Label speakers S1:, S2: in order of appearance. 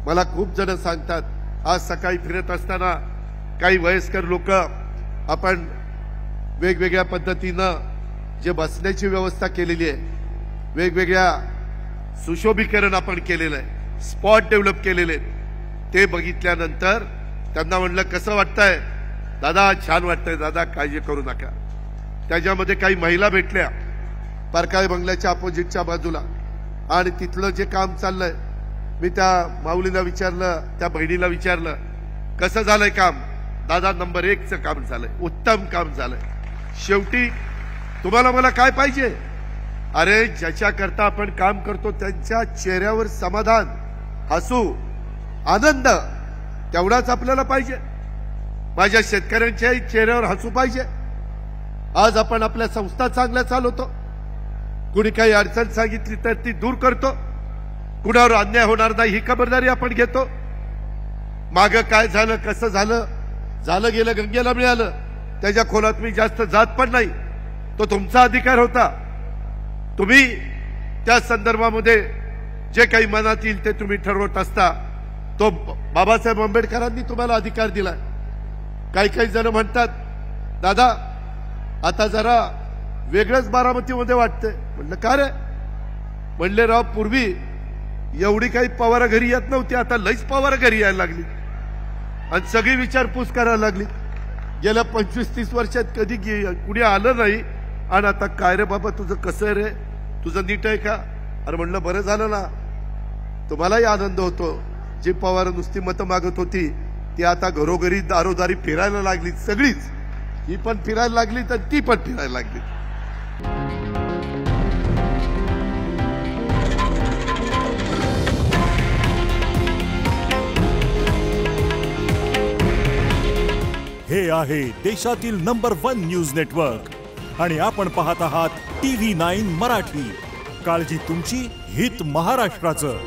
S1: मला खूप जण सांगतात आज सकाळी फिरत असताना काही वयस्कर लोक आपण वेगवेगळ्या पद्धतीनं जे बसण्याची व्यवस्था केलेली आहे, वेगवेगळ्या सुशोभीकरण आपण केलेलं आहे, स्पॉट डेव्हलप केलेले आहेत, ते बघितल्यानंतर त्यांना म्हणलं कसं वाटतंय दादा? छान वाटतंय दादा, काळजी करू नका. त्याच्यामध्ये काही महिला भेटल्या परकाळे बंगल्याच्या अपोजिटच्या बाजूला आणि तिथलं जे काम चाललंय, मी त्या माऊलीला विचारलं, त्या बहिणीला विचारलं कसं झालंय काम? दादा नंबर 1चं काम झालंय, उत्तम काम झालंय. शेवटी तुम्हाला मला काय पाहिजे? अरे ज्याच्याकरता आपण काम करतो त्यांच्या चेहऱ्यावर समाधान, हसू, आनंद तेवढाच आपल्याला पाहिजे. माझ्या शेतकऱ्यांच्याही चेहऱ्यावर हसू पाहिजे. आज आपण आपल्या संस्था चांगल्या चालवतो, कुणी काही अडचण सांगितली तर ती दूर करतो, कुणावर अन्याय होणार नाही ही खबरदारी आपण घेतो. मागं काय झालं, कसं झालं, झालं गेलं गंगेला मिळालं, त्याच्या खोलात मी जास्त जात पण नाही. तो तुमचा अधिकार होता. तुम्ही त्या संदर्भामध्ये जे काही मनात येईल ते तुम्ही ठरवत असता. तो बाबासाहेब आंबेडकरांनी तुम्हाला अधिकार दिलाय. काही काही जण म्हणतात दादा आता जरा वेगळंच बारामतीमध्ये वाटतंय. म्हणलं का रे? म्हणले राव पूर्वी एवढी काही पवार घरी येत नव्हती, आता लईच पवार घरी यायला लागली आणि सगळी विचारपूस करायला लागली. गेल्या 25-30 वर्षात कधी कुणी आलं नाही आणि आता काय रे बाबा तुझं कसं आहे रे, तुझं नीट आहे का? अरे म्हणलं बरं झालं ना, तुम्हालाही आनंद होतो. जी पवार नुसती मतं मागत होती ती आता घरोघरी दारोदारी फिरायला लागली. सगळीच, ही पण फिरायला लागली तर ती पण फिरायला लागली.
S2: हे आहे देशातील नंबर 1 न्यूज नेटवर्क आणि आपण पाहत आहात TV9 मराठी. काळजी तुमची, हित महाराष्ट्राचं.